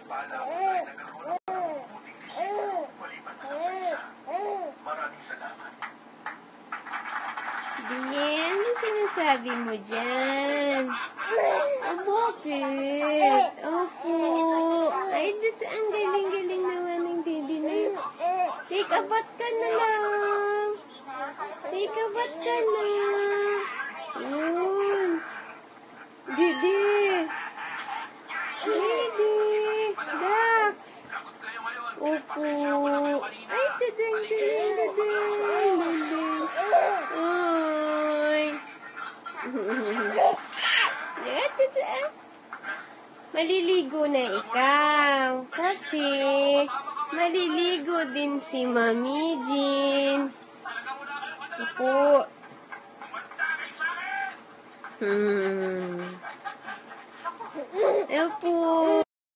paalam ay nagkaroon ng mabubuting desisyon maliban na lang sa isa. Maraming salamat. Diyan, ano sinasabi mo dyan? Oh, bakit? Opo. Ay, ang galing-galing naman ng Didi na yun. Take a bath ka na lang. Take a bath ka na. Yun. Didi. Didi. Dax. Opo. Ay, dadang. Ay. Maliligo na ikaw. Kasi, maliligo din si Mami Jean. Opo. Opo.